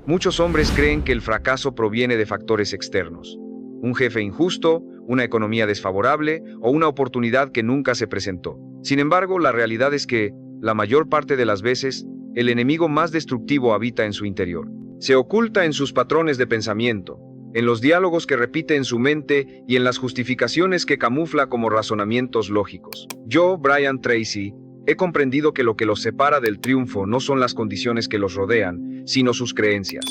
Muchos hombres creen que el fracaso proviene de factores externos. Un jefe injusto, una economía desfavorable o una oportunidad que nunca se presentó. Sin embargo, la realidad es que, la mayor parte de las veces, el enemigo más destructivo habita en su interior. Se oculta en sus patrones de pensamiento, en los diálogos que repite en su mente y en las justificaciones que camufla como razonamientos lógicos. Yo, Brian Tracy, he comprendido que lo que los separa del triunfo no son las condiciones que los rodean, sino sus creencias.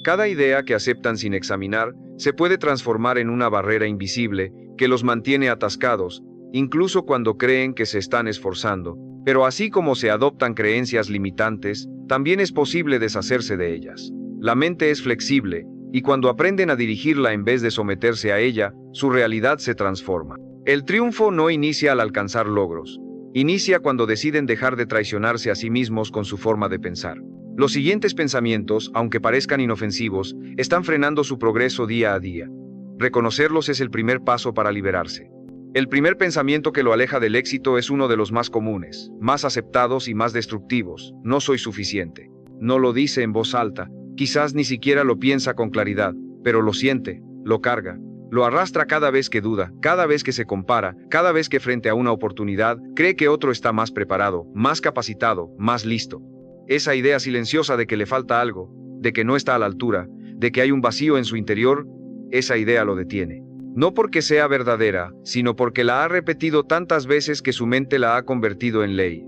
Cada idea que aceptan sin examinar se puede transformar en una barrera invisible que los mantiene atascados, incluso cuando creen que se están esforzando. Pero así como se adoptan creencias limitantes, también es posible deshacerse de ellas. La mente es flexible, y cuando aprenden a dirigirla en vez de someterse a ella, su realidad se transforma. El triunfo no inicia al alcanzar logros. Inicia cuando deciden dejar de traicionarse a sí mismos con su forma de pensar. Los siguientes pensamientos, aunque parezcan inofensivos, están frenando su progreso día a día. Reconocerlos es el primer paso para liberarse. El primer pensamiento que lo aleja del éxito es uno de los más comunes, más aceptados y más destructivos. No soy suficiente. No lo dice en voz alta, quizás ni siquiera lo piensa con claridad, pero lo siente, lo carga, lo arrastra cada vez que duda, cada vez que se compara, cada vez que frente a una oportunidad cree que otro está más preparado, más capacitado, más listo. Esa idea silenciosa de que le falta algo, de que no está a la altura, de que hay un vacío en su interior, esa idea lo detiene. No porque sea verdadera, sino porque la ha repetido tantas veces que su mente la ha convertido en ley.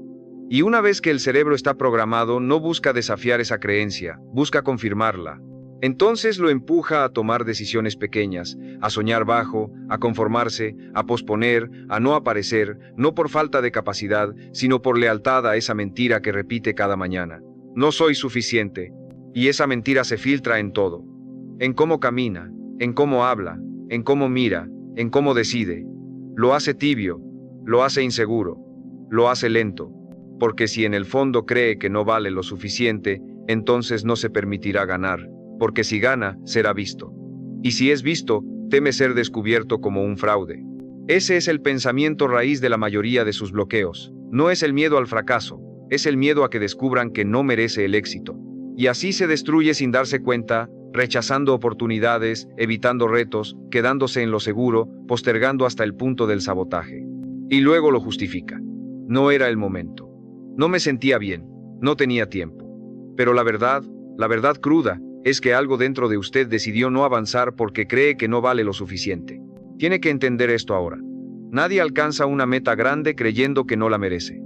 Y una vez que el cerebro está programado, no busca desafiar esa creencia, busca confirmarla. Entonces lo empuja a tomar decisiones pequeñas, a soñar bajo, a conformarse, a posponer, a no aparecer, no por falta de capacidad, sino por lealtad a esa mentira que repite cada mañana. No soy suficiente. Y esa mentira se filtra en todo. En cómo camina, en cómo habla, en cómo mira, en cómo decide. Lo hace tibio, lo hace inseguro, lo hace lento. Porque si en el fondo cree que no vale lo suficiente, entonces no se permitirá ganar. Porque si gana, será visto. Y si es visto, teme ser descubierto como un fraude. Ese es el pensamiento raíz de la mayoría de sus bloqueos. No es el miedo al fracaso, es el miedo a que descubran que no merece el éxito. Y así se destruye sin darse cuenta, rechazando oportunidades, evitando retos, quedándose en lo seguro, postergando hasta el punto del sabotaje. Y luego lo justifica. No era el momento. No me sentía bien, no tenía tiempo. Pero la verdad cruda, es que algo dentro de usted decidió no avanzar porque cree que no vale lo suficiente. Tiene que entender esto ahora. Nadie alcanza una meta grande creyendo que no la merece.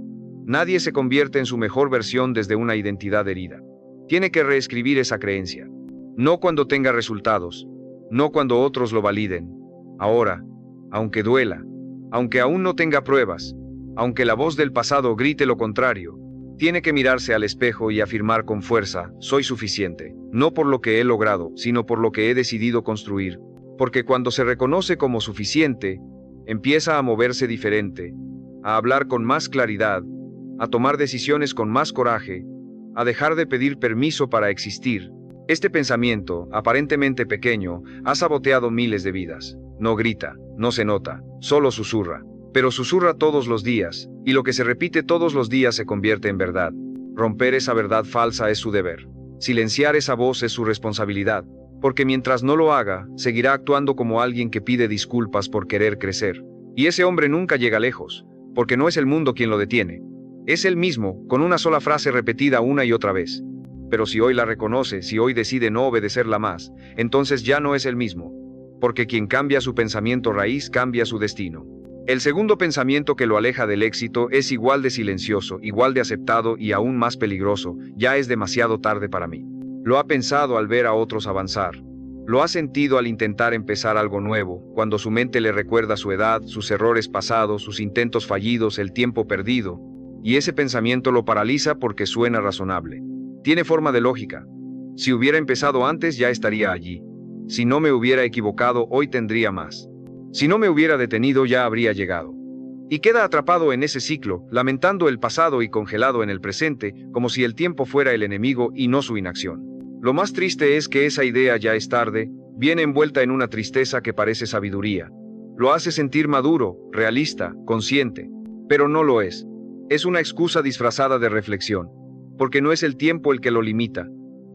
Nadie se convierte en su mejor versión desde una identidad herida. Tiene que reescribir esa creencia. No cuando tenga resultados, no cuando otros lo validen. Ahora, aunque duela, aunque aún no tenga pruebas, aunque la voz del pasado grite lo contrario, tiene que mirarse al espejo y afirmar con fuerza, soy suficiente, no por lo que he logrado, sino por lo que he decidido construir. Porque cuando se reconoce como suficiente, empieza a moverse diferente, a hablar con más claridad, a tomar decisiones con más coraje, a dejar de pedir permiso para existir. Este pensamiento, aparentemente pequeño, ha saboteado miles de vidas. No grita, no se nota, solo susurra. Pero susurra todos los días, y lo que se repite todos los días se convierte en verdad. Romper esa verdad falsa es su deber. Silenciar esa voz es su responsabilidad, porque mientras no lo haga, seguirá actuando como alguien que pide disculpas por querer crecer. Y ese hombre nunca llega lejos, porque no es el mundo quien lo detiene. Es él mismo, con una sola frase repetida una y otra vez. Pero si hoy la reconoce, si hoy decide no obedecerla más, entonces ya no es el mismo. Porque quien cambia su pensamiento raíz cambia su destino. El segundo pensamiento que lo aleja del éxito es igual de silencioso, igual de aceptado y aún más peligroso. Ya es demasiado tarde para mí. Lo ha pensado al ver a otros avanzar. Lo ha sentido al intentar empezar algo nuevo, cuando su mente le recuerda su edad, sus errores pasados, sus intentos fallidos, el tiempo perdido. Y ese pensamiento lo paraliza porque suena razonable. Tiene forma de lógica. Si hubiera empezado antes ya estaría allí. Si no me hubiera equivocado hoy tendría más. Si no me hubiera detenido ya habría llegado. Y queda atrapado en ese ciclo, lamentando el pasado y congelado en el presente, como si el tiempo fuera el enemigo y no su inacción. Lo más triste es que esa idea ya es tarde, viene envuelta en una tristeza que parece sabiduría. Lo hace sentir maduro, realista, consciente. Pero no lo es. Es una excusa disfrazada de reflexión. Porque no es el tiempo el que lo limita.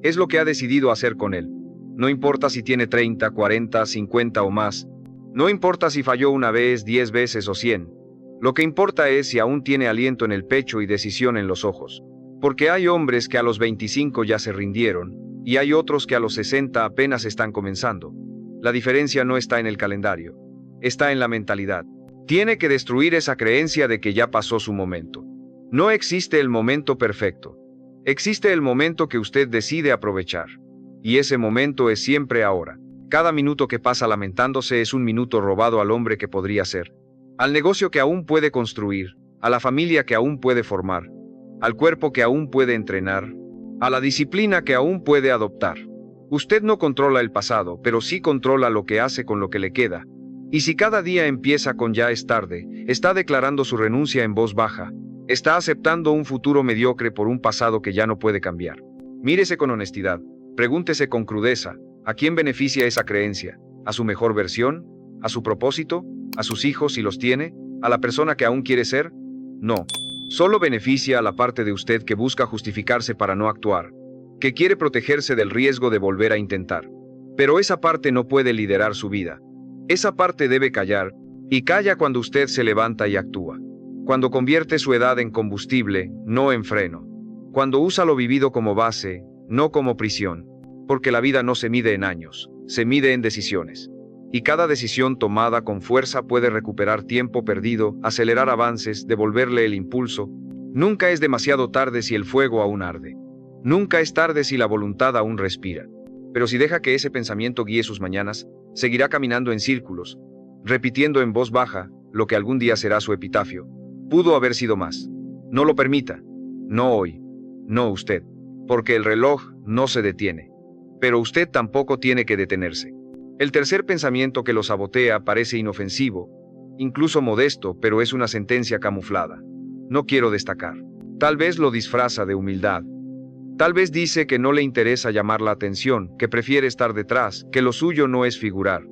Es lo que ha decidido hacer con él. No importa si tiene 30, 40, 50 o más. No importa si falló una vez, 10 veces o 100. Lo que importa es si aún tiene aliento en el pecho y decisión en los ojos. Porque hay hombres que a los 25 ya se rindieron, y hay otros que a los 60 apenas están comenzando. La diferencia no está en el calendario, está en la mentalidad. Tiene que destruir esa creencia de que ya pasó su momento. No existe el momento perfecto. Existe el momento que usted decide aprovechar. Y ese momento es siempre ahora. Cada minuto que pasa lamentándose es un minuto robado al hombre que podría ser, al negocio que aún puede construir, a la familia que aún puede formar, al cuerpo que aún puede entrenar, a la disciplina que aún puede adoptar. Usted no controla el pasado, pero sí controla lo que hace con lo que le queda. Y si cada día empieza con ya es tarde, está declarando su renuncia en voz baja, está aceptando un futuro mediocre por un pasado que ya no puede cambiar. Mírese con honestidad, pregúntese con crudeza, ¿a quién beneficia esa creencia? ¿A su mejor versión? ¿A su propósito? ¿A sus hijos si los tiene? ¿A la persona que aún quiere ser? No. Solo beneficia a la parte de usted que busca justificarse para no actuar, que quiere protegerse del riesgo de volver a intentar. Pero esa parte no puede liderar su vida. Esa parte debe callar, y calla cuando usted se levanta y actúa. Cuando convierte su edad en combustible, no en freno. Cuando usa lo vivido como base, no como prisión. Porque la vida no se mide en años, se mide en decisiones. Y cada decisión tomada con fuerza puede recuperar tiempo perdido, acelerar avances, devolverle el impulso. Nunca es demasiado tarde si el fuego aún arde. Nunca es tarde si la voluntad aún respira. Pero si deja que ese pensamiento guíe sus mañanas, seguirá caminando en círculos, repitiendo en voz baja lo que algún día será su epitafio. Pudo haber sido más. No lo permita. No hoy. No usted. Porque el reloj no se detiene. Pero usted tampoco tiene que detenerse. El tercer pensamiento que lo sabotea parece inofensivo, incluso modesto, pero es una sentencia camuflada. No quiero destacar. Tal vez lo disfraza de humildad. Tal vez dice que no le interesa llamar la atención, que prefiere estar detrás, que lo suyo no es figurar.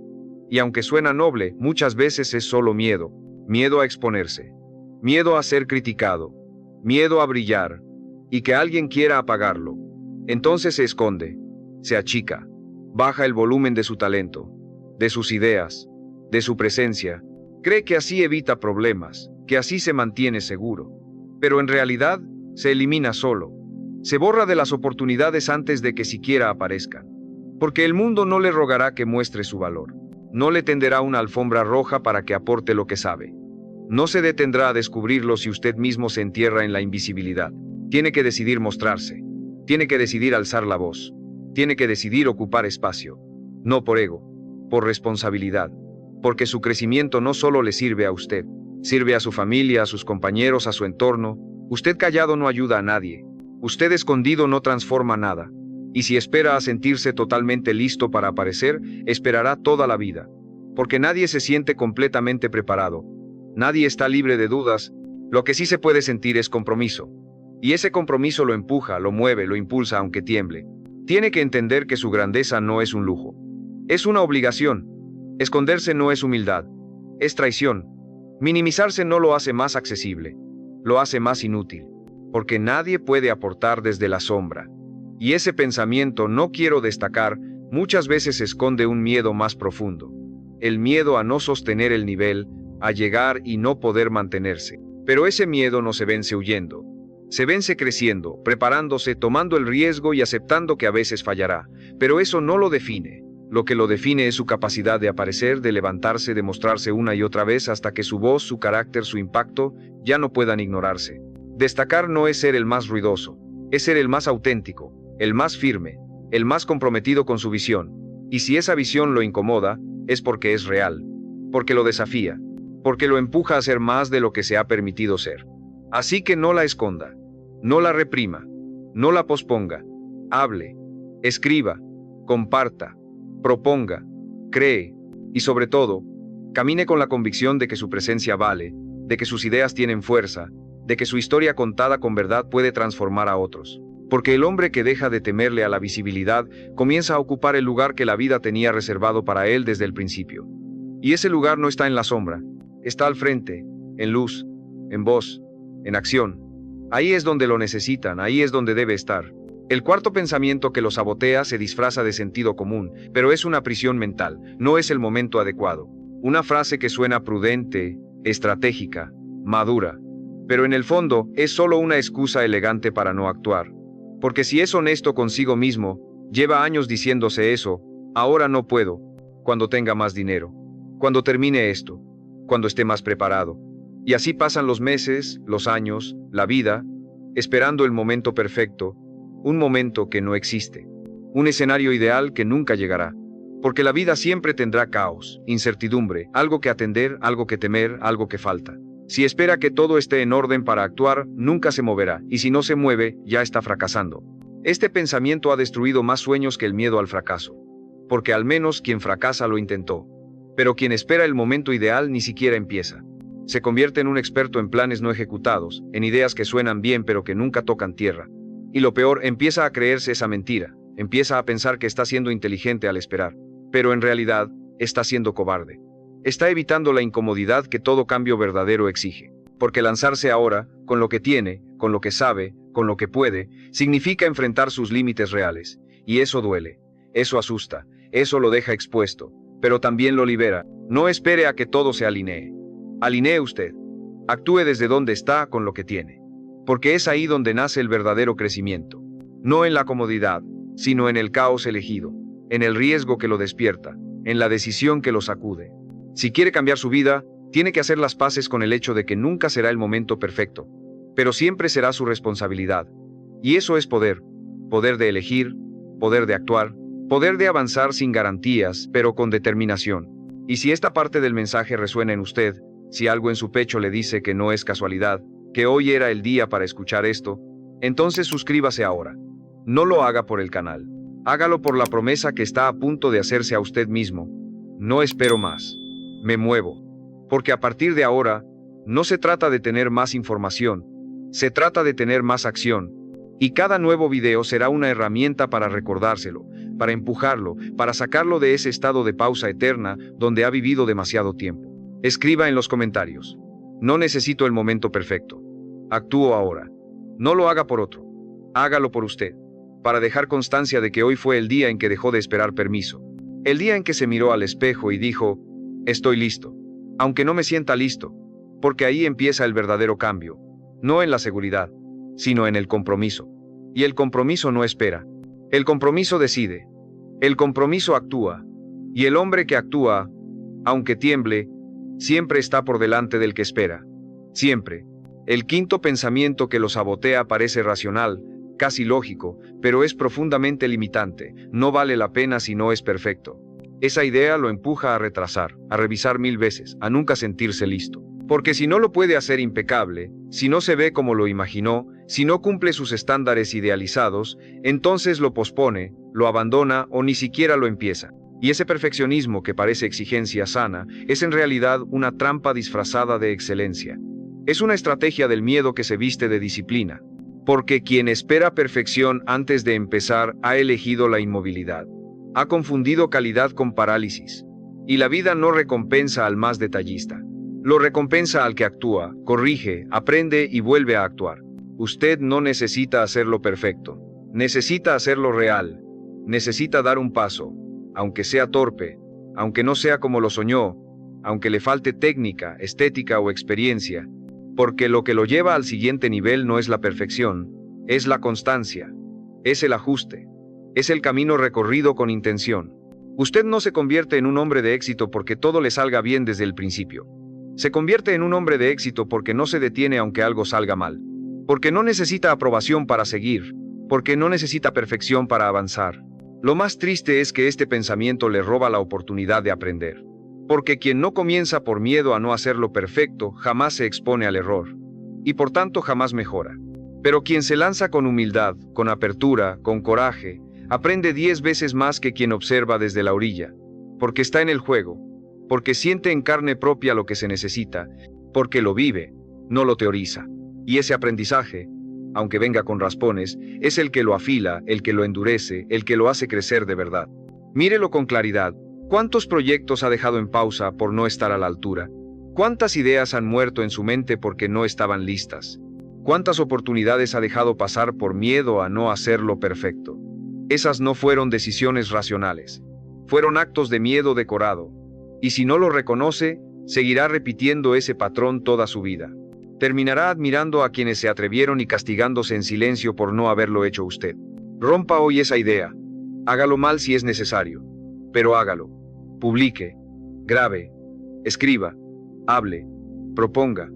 Y aunque suena noble, muchas veces es solo miedo. Miedo a exponerse. Miedo a ser criticado. Miedo a brillar. Y que alguien quiera apagarlo. Entonces se esconde. Se achica. Baja el volumen de su talento. De sus ideas. De su presencia. Cree que así evita problemas. Que así se mantiene seguro. Pero en realidad, se elimina solo. Se borra de las oportunidades antes de que siquiera aparezcan. Porque el mundo no le rogará que muestre su valor. No le tenderá una alfombra roja para que aporte lo que sabe. No se detendrá a descubrirlo si usted mismo se entierra en la invisibilidad. Tiene que decidir mostrarse. Tiene que decidir alzar la voz. Tiene que decidir ocupar espacio. No por ego, por responsabilidad. Porque su crecimiento no solo le sirve a usted, sirve a su familia, a sus compañeros, a su entorno. Usted callado no ayuda a nadie. Usted escondido no transforma nada. Y si espera a sentirse totalmente listo para aparecer, esperará toda la vida. Porque nadie se siente completamente preparado. Nadie está libre de dudas. Lo que sí se puede sentir es compromiso. Y ese compromiso lo empuja, lo mueve, lo impulsa aunque tiemble. Tiene que entender que su grandeza no es un lujo. Es una obligación. Esconderse no es humildad. Es traición. Minimizarse no lo hace más accesible. Lo hace más inútil. Porque nadie puede aportar desde la sombra. Y ese pensamiento no quiero destacar, muchas veces esconde un miedo más profundo. El miedo a no sostener el nivel, a llegar y no poder mantenerse. Pero ese miedo no se vence huyendo. Se vence creciendo, preparándose, tomando el riesgo y aceptando que a veces fallará. Pero eso no lo define. Lo que lo define es su capacidad de aparecer, de levantarse, de mostrarse una y otra vez hasta que su voz, su carácter, su impacto, ya no puedan ignorarse. Destacar no es ser el más ruidoso, es ser el más auténtico, el más firme, el más comprometido con su visión. Y si esa visión lo incomoda, es porque es real, porque lo desafía, porque lo empuja a ser más de lo que se ha permitido ser. Así que no la esconda, no la reprima, no la posponga. Hable, escriba, comparta, proponga, cree y sobre todo, camine con la convicción de que su presencia vale, de que sus ideas tienen fuerza, de que su historia contada con verdad puede transformar a otros. Porque el hombre que deja de temerle a la visibilidad comienza a ocupar el lugar que la vida tenía reservado para él desde el principio. Y ese lugar no está en la sombra, está al frente, en luz, en voz, en acción. Ahí es donde lo necesitan, ahí es donde debe estar. El cuarto pensamiento que lo sabotea se disfraza de sentido común, pero es una prisión mental, no es el momento adecuado. Una frase que suena prudente, estratégica, madura, pero en el fondo es solo una excusa elegante para no actuar. Porque si es honesto consigo mismo, lleva años diciéndose eso: ahora no puedo, cuando tenga más dinero, cuando termine esto, cuando esté más preparado. Y así pasan los meses, los años, la vida, esperando el momento perfecto, un momento que no existe, un escenario ideal que nunca llegará. Porque la vida siempre tendrá caos, incertidumbre, algo que atender, algo que temer, algo que falta. Si espera que todo esté en orden para actuar, nunca se moverá, y si no se mueve, ya está fracasando. Este pensamiento ha destruido más sueños que el miedo al fracaso. Porque al menos quien fracasa lo intentó. Pero quien espera el momento ideal ni siquiera empieza. Se convierte en un experto en planes no ejecutados, en ideas que suenan bien pero que nunca tocan tierra. Y lo peor, empieza a creerse esa mentira, empieza a pensar que está siendo inteligente al esperar, pero en realidad, está siendo cobarde. Está evitando la incomodidad que todo cambio verdadero exige. Porque lanzarse ahora, con lo que tiene, con lo que sabe, con lo que puede, significa enfrentar sus límites reales. Y eso duele, eso asusta, eso lo deja expuesto, pero también lo libera. No espere a que todo se alinee. Alinee usted. Actúe desde donde está con lo que tiene. Porque es ahí donde nace el verdadero crecimiento. No en la comodidad, sino en el caos elegido, en el riesgo que lo despierta, en la decisión que lo sacude. Si quiere cambiar su vida, tiene que hacer las paces con el hecho de que nunca será el momento perfecto, pero siempre será su responsabilidad. Y eso es poder. Poder de elegir, poder de actuar, poder de avanzar sin garantías, pero con determinación. Y si esta parte del mensaje resuena en usted, si algo en su pecho le dice que no es casualidad, que hoy era el día para escuchar esto, entonces suscríbase ahora. No lo haga por el canal. Hágalo por la promesa que está a punto de hacerse a usted mismo. No espero más. Me muevo. Porque a partir de ahora, no se trata de tener más información, se trata de tener más acción. Y cada nuevo video será una herramienta para recordárselo, para empujarlo, para sacarlo de ese estado de pausa eterna donde ha vivido demasiado tiempo. Escriba en los comentarios: no necesito el momento perfecto. Actúo ahora. No lo haga por otro. Hágalo por usted. Para dejar constancia de que hoy fue el día en que dejó de esperar permiso. El día en que se miró al espejo y dijo: estoy listo. Aunque no me sienta listo. Porque ahí empieza el verdadero cambio. No en la seguridad, sino en el compromiso. Y el compromiso no espera. El compromiso decide. El compromiso actúa. Y el hombre que actúa, aunque tiemble, siempre está por delante del que espera. Siempre. El quinto pensamiento que lo sabotea parece racional, casi lógico, pero es profundamente limitante. No vale la pena si no es perfecto. Esa idea lo empuja a retrasar, a revisar 1000 veces, a nunca sentirse listo. Porque si no lo puede hacer impecable, si no se ve como lo imaginó, si no cumple sus estándares idealizados, entonces lo pospone, lo abandona o ni siquiera lo empieza. Y ese perfeccionismo que parece exigencia sana, es en realidad una trampa disfrazada de excelencia. Es una estrategia del miedo que se viste de disciplina. Porque quien espera perfección antes de empezar ha elegido la inmovilidad. Ha confundido calidad con parálisis. Y la vida no recompensa al más detallista. Lo recompensa al que actúa, corrige, aprende y vuelve a actuar. Usted no necesita hacerlo perfecto. Necesita hacerlo real. Necesita dar un paso, aunque sea torpe, aunque no sea como lo soñó, aunque le falte técnica, estética o experiencia. Porque lo que lo lleva al siguiente nivel no es la perfección, es la constancia, es el ajuste, es el camino recorrido con intención. Usted no se convierte en un hombre de éxito porque todo le salga bien desde el principio. Se convierte en un hombre de éxito porque no se detiene aunque algo salga mal. Porque no necesita aprobación para seguir, porque no necesita perfección para avanzar. Lo más triste es que este pensamiento le roba la oportunidad de aprender. Porque quien no comienza por miedo a no hacerlo perfecto, jamás se expone al error. Y por tanto jamás mejora. Pero quien se lanza con humildad, con apertura, con coraje, aprende 10 veces más que quien observa desde la orilla. Porque está en el juego. Porque siente en carne propia lo que se necesita. Porque lo vive, no lo teoriza. Y ese aprendizaje, aunque venga con raspones, es el que lo afila, el que lo endurece, el que lo hace crecer de verdad. Mírelo con claridad. ¿Cuántos proyectos ha dejado en pausa por no estar a la altura? ¿Cuántas ideas han muerto en su mente porque no estaban listas? ¿Cuántas oportunidades ha dejado pasar por miedo a no hacerlo perfecto? Esas no fueron decisiones racionales. Fueron actos de miedo decorado. Y si no lo reconoce, seguirá repitiendo ese patrón toda su vida. Terminará admirando a quienes se atrevieron y castigándose en silencio por no haberlo hecho usted. Rompa hoy esa idea. Hágalo mal si es necesario. Pero hágalo. Publique. Grabe. Escriba. Hable. Proponga.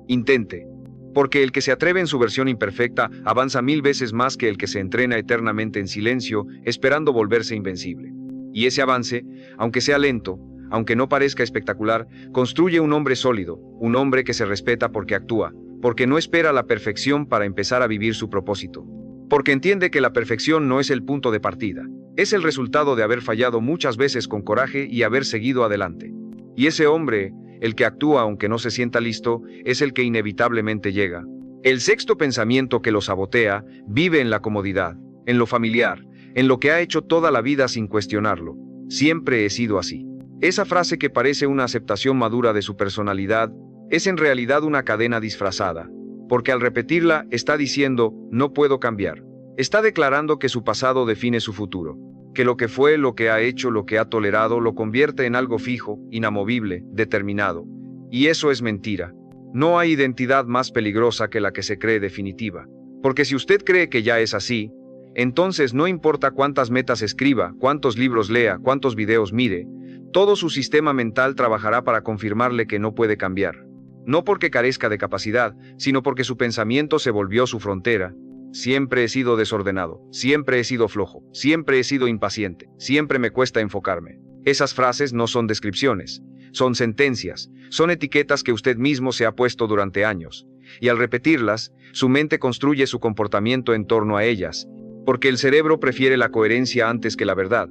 Intente. Porque el que se atreve en su versión imperfecta avanza 1000 veces más que el que se entrena eternamente en silencio, esperando volverse invencible. Y ese avance, aunque sea lento, aunque no parezca espectacular, construye un hombre sólido, un hombre que se respeta porque actúa, porque no espera la perfección para empezar a vivir su propósito. Porque entiende que la perfección no es el punto de partida, es el resultado de haber fallado muchas veces con coraje y haber seguido adelante. Y ese hombre, el que actúa aunque no se sienta listo, es el que inevitablemente llega. El sexto pensamiento que lo sabotea vive en la comodidad, en lo familiar, en lo que ha hecho toda la vida sin cuestionarlo. Siempre he sido así. Esa frase que parece una aceptación madura de su personalidad, es en realidad una cadena disfrazada, porque al repetirla está diciendo, no puedo cambiar. Está declarando que su pasado define su futuro, que lo que fue, lo que ha hecho, lo que ha tolerado, lo convierte en algo fijo, inamovible, determinado. Y eso es mentira. No hay identidad más peligrosa que la que se cree definitiva. Porque si usted cree que ya es así, entonces no importa cuántas metas escriba, cuántos libros lea, cuántos videos mire, todo su sistema mental trabajará para confirmarle que no puede cambiar. No porque carezca de capacidad, sino porque su pensamiento se volvió su frontera. Siempre he sido desordenado, siempre he sido flojo, siempre he sido impaciente, siempre me cuesta enfocarme. Esas frases no son descripciones, son sentencias, son etiquetas que usted mismo se ha puesto durante años. Y al repetirlas, su mente construye su comportamiento en torno a ellas, porque el cerebro prefiere la coherencia antes que la verdad.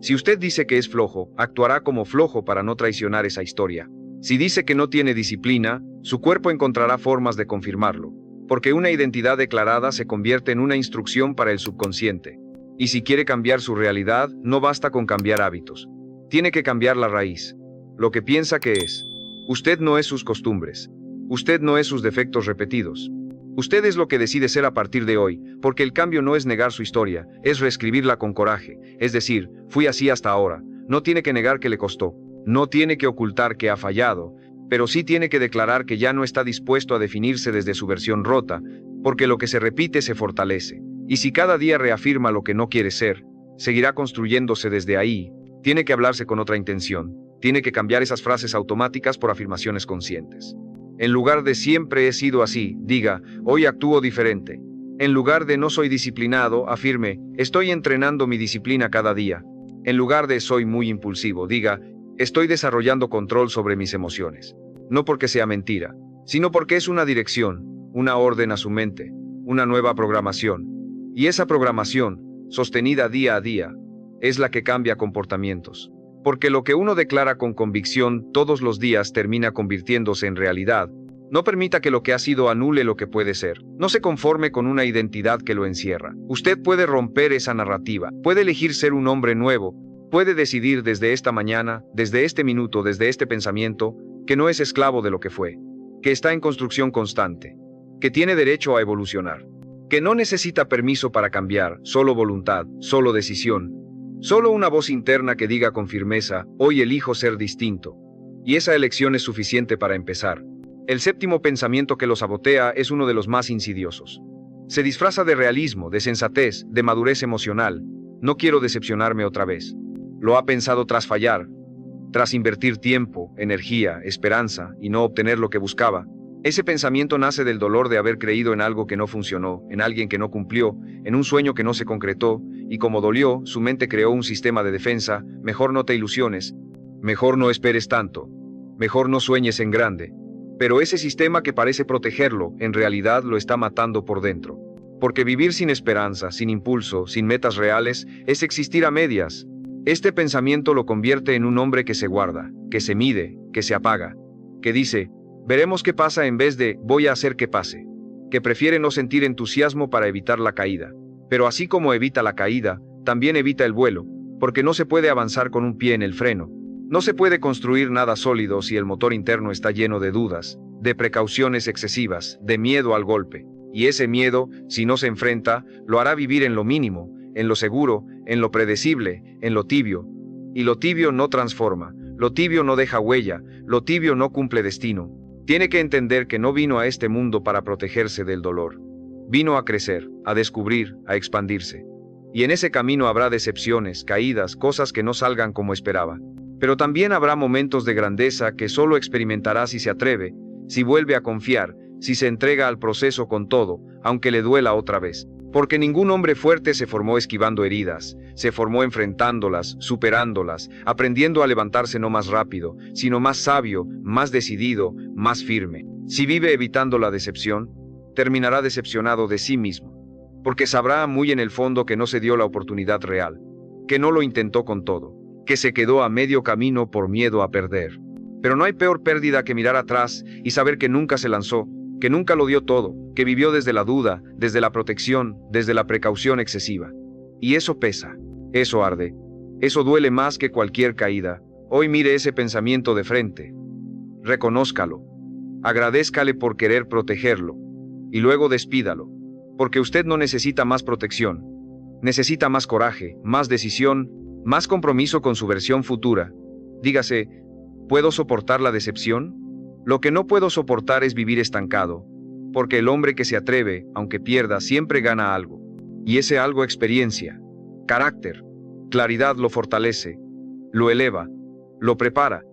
Si usted dice que es flojo, actuará como flojo para no traicionar esa historia. Si dice que no tiene disciplina, su cuerpo encontrará formas de confirmarlo, porque una identidad declarada se convierte en una instrucción para el subconsciente. Y si quiere cambiar su realidad, no basta con cambiar hábitos. Tiene que cambiar la raíz, lo que piensa que es. Usted no es sus costumbres. Usted no es sus defectos repetidos. Usted es lo que decide ser a partir de hoy, porque el cambio no es negar su historia, es reescribirla con coraje. Es decir, fui así hasta ahora. No tiene que negar que le costó. No tiene que ocultar que ha fallado, pero sí tiene que declarar que ya no está dispuesto a definirse desde su versión rota, porque lo que se repite se fortalece. Y si cada día reafirma lo que no quiere ser, seguirá construyéndose desde ahí. Tiene que hablarse con otra intención. Tiene que cambiar esas frases automáticas por afirmaciones conscientes. En lugar de siempre he sido así, diga, hoy actúo diferente. En lugar de no soy disciplinado, afirme, estoy entrenando mi disciplina cada día. En lugar de soy muy impulsivo, diga, estoy desarrollando control sobre mis emociones. No porque sea mentira, sino porque es una dirección, una orden a su mente, una nueva programación. Y esa programación, sostenida día a día, es la que cambia comportamientos. Porque lo que uno declara con convicción todos los días termina convirtiéndose en realidad. No permita que lo que ha sido anule lo que puede ser. No se conforme con una identidad que lo encierra. Usted puede romper esa narrativa, puede elegir ser un hombre nuevo, puede decidir desde esta mañana, desde este minuto, desde este pensamiento, que no es esclavo de lo que fue, que está en construcción constante, que tiene derecho a evolucionar, que no necesita permiso para cambiar, solo voluntad, solo decisión. Solo una voz interna que diga con firmeza, hoy elijo ser distinto. Y esa elección es suficiente para empezar. El séptimo pensamiento que lo sabotea es uno de los más insidiosos. Se disfraza de realismo, de sensatez, de madurez emocional. No quiero decepcionarme otra vez. Lo ha pensado tras fallar, tras invertir tiempo, energía, esperanza y no obtener lo que buscaba. Ese pensamiento nace del dolor de haber creído en algo que no funcionó, en alguien que no cumplió, en un sueño que no se concretó, y como dolió, su mente creó un sistema de defensa. Mejor no te ilusiones, mejor no esperes tanto, mejor no sueñes en grande. Pero ese sistema que parece protegerlo, en realidad lo está matando por dentro. Porque vivir sin esperanza, sin impulso, sin metas reales, es existir a medias. Este pensamiento lo convierte en un hombre que se guarda, que se mide, que se apaga, que dice, veremos qué pasa en vez de voy a hacer que pase, que prefiere no sentir entusiasmo para evitar la caída. Pero así como evita la caída, también evita el vuelo, porque no se puede avanzar con un pie en el freno. No se puede construir nada sólido si el motor interno está lleno de dudas, de precauciones excesivas, de miedo al golpe. Y ese miedo, si no se enfrenta, lo hará vivir en lo mínimo, en lo seguro, en lo predecible, en lo tibio. Y lo tibio no transforma, lo tibio no deja huella, lo tibio no cumple destino. Tiene que entender que no vino a este mundo para protegerse del dolor. Vino a crecer, a descubrir, a expandirse. Y en ese camino habrá decepciones, caídas, cosas que no salgan como esperaba. Pero también habrá momentos de grandeza que solo experimentará si se atreve, si vuelve a confiar, si se entrega al proceso con todo, aunque le duela otra vez. Porque ningún hombre fuerte se formó esquivando heridas, se formó enfrentándolas, superándolas, aprendiendo a levantarse no más rápido, sino más sabio, más decidido, más firme. Si vive evitando la decepción, terminará decepcionado de sí mismo, porque sabrá muy en el fondo que no se dio la oportunidad real, que no lo intentó con todo, que se quedó a medio camino por miedo a perder. Pero no hay peor pérdida que mirar atrás y saber que nunca se lanzó, que nunca lo dio todo, que vivió desde la duda, desde la protección, desde la precaución excesiva. Y eso pesa, eso arde, eso duele más que cualquier caída. Hoy mire ese pensamiento de frente. Reconózcalo. Agradézcale por querer protegerlo. Y luego despídalo. Porque usted no necesita más protección. Necesita más coraje, más decisión, más compromiso con su versión futura. Dígase, ¿puedo soportar la decepción? Lo que no puedo soportar es vivir estancado, porque el hombre que se atreve, aunque pierda, siempre gana algo. Y ese algo experiencia, carácter, claridad lo fortalece, lo eleva, lo prepara,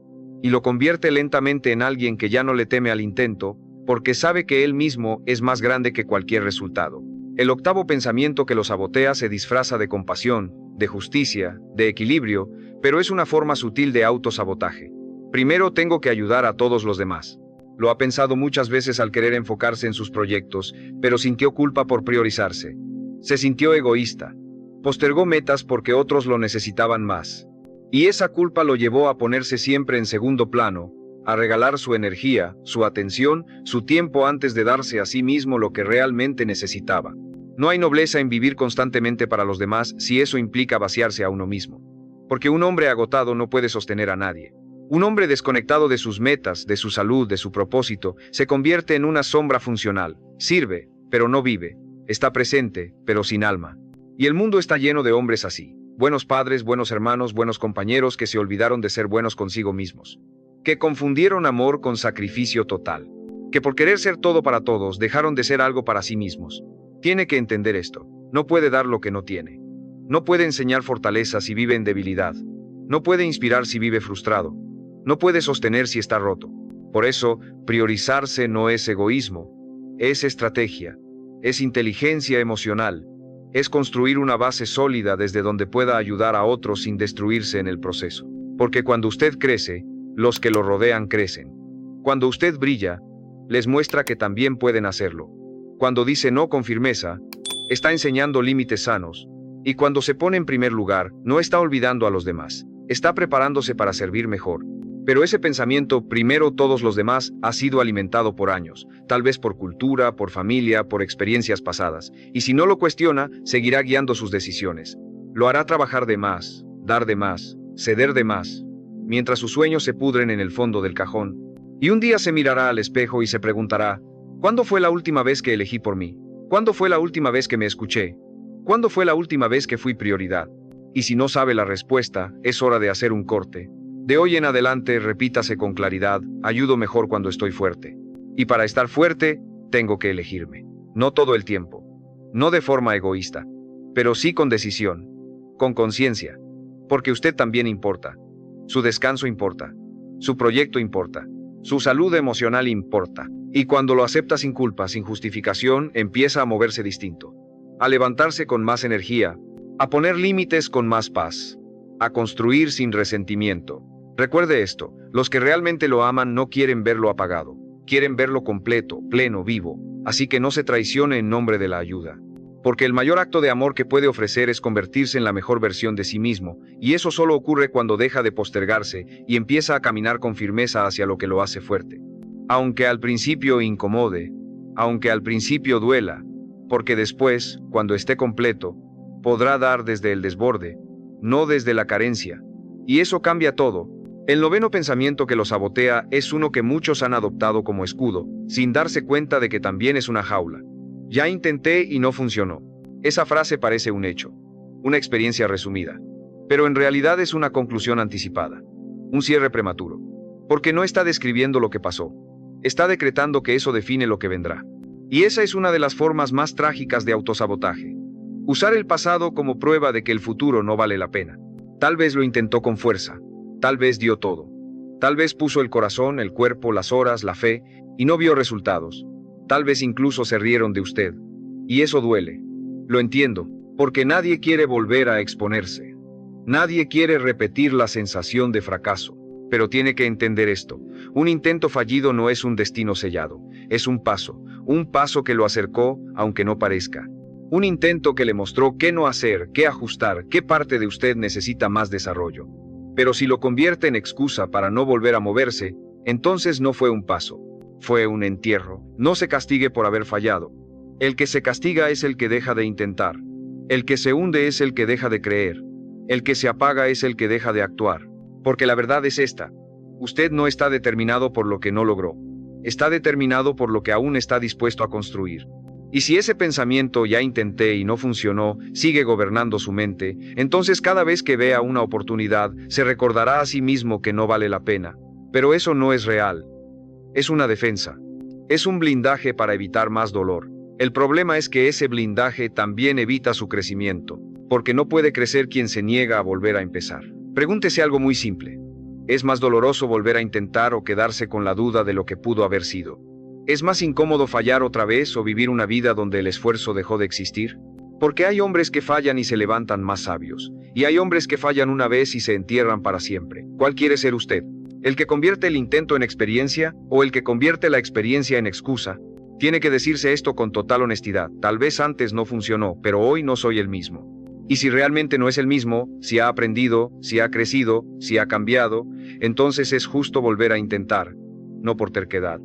y lo convierte lentamente en alguien que ya no le teme al intento, porque sabe que él mismo es más grande que cualquier resultado. El octavo pensamiento que lo sabotea se disfraza de compasión, de justicia, de equilibrio, pero es una forma sutil de autosabotaje. Primero tengo que ayudar a todos los demás. Lo ha pensado muchas veces al querer enfocarse en sus proyectos, pero sintió culpa por priorizarse. Se sintió egoísta. Postergó metas porque otros lo necesitaban más. Y esa culpa lo llevó a ponerse siempre en segundo plano, a regalar su energía, su atención, su tiempo antes de darse a sí mismo lo que realmente necesitaba. No hay nobleza en vivir constantemente para los demás si eso implica vaciarse a uno mismo. Porque un hombre agotado no puede sostener a nadie. Un hombre desconectado de sus metas, de su salud, de su propósito, se convierte en una sombra funcional. Sirve, pero no vive. Está presente, pero sin alma. Y el mundo está lleno de hombres así. Buenos padres, buenos hermanos, buenos compañeros que se olvidaron de ser buenos consigo mismos. Que confundieron amor con sacrificio total. Que por querer ser todo para todos, dejaron de ser algo para sí mismos. Tiene que entender esto. No puede dar lo que no tiene. No puede enseñar fortaleza si vive en debilidad. No puede inspirar si vive frustrado. No puede sostener si está roto. Por eso, priorizarse no es egoísmo, es estrategia, es inteligencia emocional, es construir una base sólida desde donde pueda ayudar a otros sin destruirse en el proceso. Porque cuando usted crece, los que lo rodean crecen. Cuando usted brilla, les muestra que también pueden hacerlo. Cuando dice no con firmeza, está enseñando límites sanos. Y cuando se pone en primer lugar, no está olvidando a los demás, está preparándose para servir mejor. Pero ese pensamiento, primero todos los demás, ha sido alimentado por años, tal vez por cultura, por familia, por experiencias pasadas, y si no lo cuestiona, seguirá guiando sus decisiones. Lo hará trabajar de más, dar de más, ceder de más, mientras sus sueños se pudren en el fondo del cajón. Y un día se mirará al espejo y se preguntará, ¿cuándo fue la última vez que elegí por mí? ¿Cuándo fue la última vez que me escuché? ¿Cuándo fue la última vez que fui prioridad? Y si no sabe la respuesta, es hora de hacer un corte. De hoy en adelante, repítase con claridad, ayudo mejor cuando estoy fuerte. Y para estar fuerte, tengo que elegirme. No todo el tiempo. No de forma egoísta. Pero sí con decisión. Con conciencia. Porque usted también importa. Su descanso importa. Su proyecto importa. Su salud emocional importa. Y cuando lo acepta sin culpa, sin justificación, empieza a moverse distinto. A levantarse con más energía. A poner límites con más paz. A construir sin resentimiento. Recuerde esto, los que realmente lo aman no quieren verlo apagado, quieren verlo completo, pleno, vivo, así que no se traicione en nombre de la ayuda. Porque el mayor acto de amor que puede ofrecer es convertirse en la mejor versión de sí mismo, y eso solo ocurre cuando deja de postergarse y empieza a caminar con firmeza hacia lo que lo hace fuerte. Aunque al principio incomode, aunque al principio duela, porque después, cuando esté completo, podrá dar desde el desborde, no desde la carencia. Y eso cambia todo. El noveno pensamiento que lo sabotea es uno que muchos han adoptado como escudo, sin darse cuenta de que también es una jaula. Ya intenté y no funcionó. Esa frase parece un hecho, una experiencia resumida, pero en realidad es una conclusión anticipada, un cierre prematuro, porque no está describiendo lo que pasó, está decretando que eso define lo que vendrá. Y esa es una de las formas más trágicas de autosabotaje. Usar el pasado como prueba de que el futuro no vale la pena. Tal vez lo intentó con fuerza, tal vez dio todo, tal vez puso el corazón, el cuerpo, las horas, la fe, y no vio resultados. Tal vez incluso se rieron de usted. Y eso duele. Lo entiendo, porque nadie quiere volver a exponerse. Nadie quiere repetir la sensación de fracaso. Pero tiene que entender esto. Un intento fallido no es un destino sellado. Es un paso que lo acercó, aunque no parezca. Un intento que le mostró qué no hacer, qué ajustar, qué parte de usted necesita más desarrollo. Pero si lo convierte en excusa para no volver a moverse, entonces no fue un paso. Fue un entierro. No se castigue por haber fallado. El que se castiga es el que deja de intentar. El que se hunde es el que deja de creer. El que se apaga es el que deja de actuar. Porque la verdad es esta. Usted no está determinado por lo que no logró. Está determinado por lo que aún está dispuesto a construir. Y si ese pensamiento ya intenté y no funcionó, sigue gobernando su mente, entonces cada vez que vea una oportunidad, se recordará a sí mismo que no vale la pena. Pero eso no es real. Es una defensa. Es un blindaje para evitar más dolor. El problema es que ese blindaje también evita su crecimiento, porque no puede crecer quien se niega a volver a empezar. Pregúntese algo muy simple. ¿Es más doloroso volver a intentar o quedarse con la duda de lo que pudo haber sido? ¿Es más incómodo fallar otra vez o vivir una vida donde el esfuerzo dejó de existir? Porque hay hombres que fallan y se levantan más sabios, y hay hombres que fallan una vez y se entierran para siempre. ¿Cuál quiere ser usted? ¿El que convierte el intento en experiencia o el que convierte la experiencia en excusa? Tiene que decirse esto con total honestidad. Tal vez antes no funcionó, pero hoy no soy el mismo. Y si realmente no es el mismo, si ha aprendido, si ha crecido, si ha cambiado, entonces es justo volver a intentar, no por terquedad,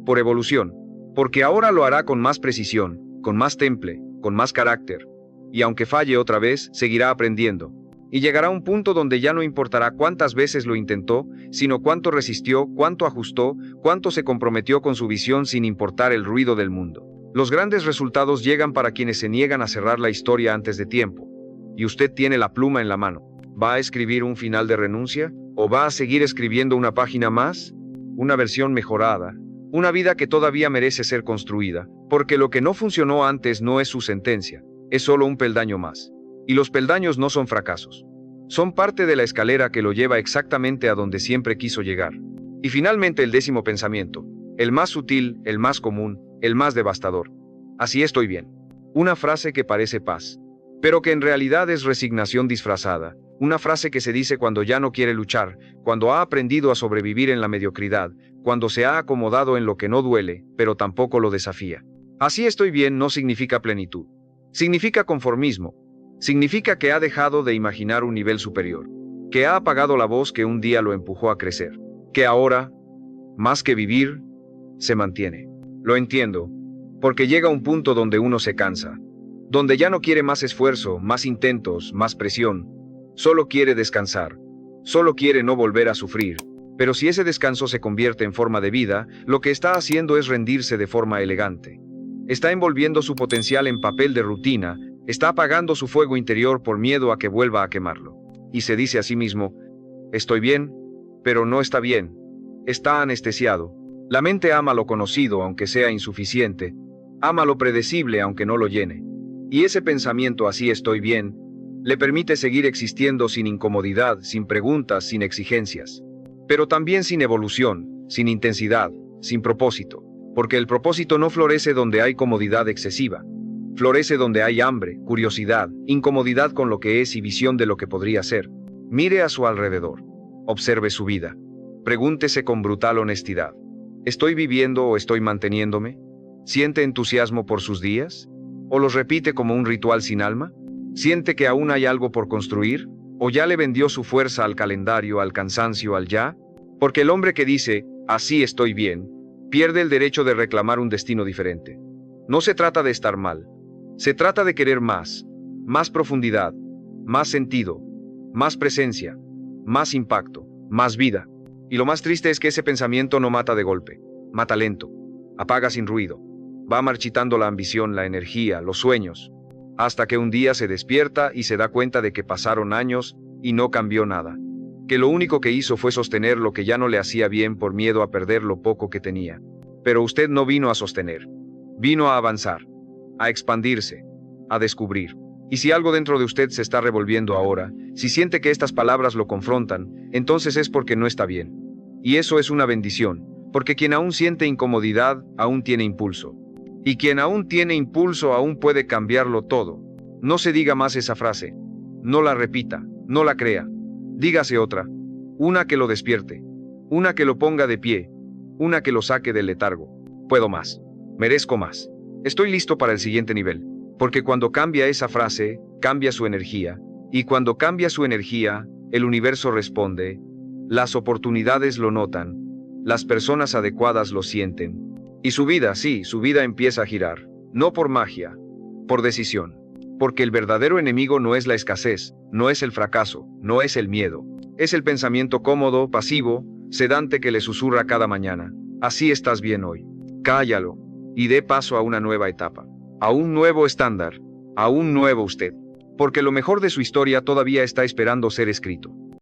por evolución, porque ahora lo hará con más precisión, con más temple, con más carácter, y aunque falle otra vez, seguirá aprendiendo, y llegará a un punto donde ya no importará cuántas veces lo intentó, sino cuánto resistió, cuánto ajustó, cuánto se comprometió con su visión sin importar el ruido del mundo. Los grandes resultados llegan para quienes se niegan a cerrar la historia antes de tiempo. Y usted tiene la pluma en la mano. ¿Va a escribir un final de renuncia? ¿O va a seguir escribiendo una página más? Una versión mejorada. Una vida que todavía merece ser construida. Porque lo que no funcionó antes no es su sentencia. Es solo un peldaño más. Y los peldaños no son fracasos. Son parte de la escalera que lo lleva exactamente a donde siempre quiso llegar. Y finalmente el 10º pensamiento. El más sutil, el más común, el más devastador. Así estoy bien. Una frase que parece paz, pero que en realidad es resignación disfrazada, una frase que se dice cuando ya no quiere luchar, cuando ha aprendido a sobrevivir en la mediocridad, cuando se ha acomodado en lo que no duele, pero tampoco lo desafía. Así estoy bien no significa plenitud. Significa conformismo. Significa que ha dejado de imaginar un nivel superior, que ha apagado la voz que un día lo empujó a crecer, que ahora, más que vivir, se mantiene. Lo entiendo, porque llega un punto donde uno se cansa, donde ya no quiere más esfuerzo, más intentos, más presión, solo quiere descansar, solo quiere no volver a sufrir. Pero si ese descanso se convierte en forma de vida, lo que está haciendo es rendirse de forma elegante. Está envolviendo su potencial en papel de rutina, está apagando su fuego interior por miedo a que vuelva a quemarlo. Y se dice a sí mismo, estoy bien, pero no está bien. Está anestesiado. La mente ama lo conocido aunque sea insuficiente, ama lo predecible aunque no lo llene. Y ese pensamiento así estoy bien, le permite seguir existiendo sin incomodidad, sin preguntas, sin exigencias. Pero también sin evolución, sin intensidad, sin propósito. Porque el propósito no florece donde hay comodidad excesiva. Florece donde hay hambre, curiosidad, incomodidad con lo que es y visión de lo que podría ser. Mire a su alrededor. Observe su vida. Pregúntese con brutal honestidad. ¿Estoy viviendo o estoy manteniéndome? ¿Siente entusiasmo por sus días? ¿O los repite como un ritual sin alma? ¿Siente que aún hay algo por construir? ¿O ya le vendió su fuerza al calendario, al cansancio, al ya? Porque el hombre que dice, así estoy bien, pierde el derecho de reclamar un destino diferente. No se trata de estar mal. Se trata de querer más profundidad, más sentido, más presencia, más impacto, más vida. Y lo más triste es que ese pensamiento no mata de golpe, mata lento, apaga sin ruido. Va marchitando la ambición, la energía, los sueños, hasta que un día se despierta y se da cuenta de que pasaron años y no cambió nada. Que lo único que hizo fue sostener lo que ya no le hacía bien por miedo a perder lo poco que tenía. Pero usted no vino a sostener. Vino a avanzar, a expandirse, a descubrir. Y si algo dentro de usted se está revolviendo ahora, si siente que estas palabras lo confrontan, entonces es porque no está bien. Y eso es una bendición, porque quien aún siente incomodidad, aún tiene impulso. Y quien aún tiene impulso aún puede cambiarlo todo. No se diga más esa frase. No la repita, no la crea. Dígase otra. Una que lo despierte. Una que lo ponga de pie. Una que lo saque del letargo. Puedo más. Merezco más. Estoy listo para el siguiente nivel. Porque cuando cambia esa frase, cambia su energía. Y cuando cambia su energía, el universo responde. Las oportunidades lo notan. Las personas adecuadas lo sienten. Y su vida, sí, su vida empieza a girar. No por magia, por decisión. Porque el verdadero enemigo no es la escasez, no es el fracaso, no es el miedo. Es el pensamiento cómodo, pasivo, sedante que le susurra cada mañana. Así estás bien hoy. Cállalo. Y dé paso a una nueva etapa. A un nuevo estándar. A un nuevo usted. Porque lo mejor de su historia todavía está esperando ser escrito.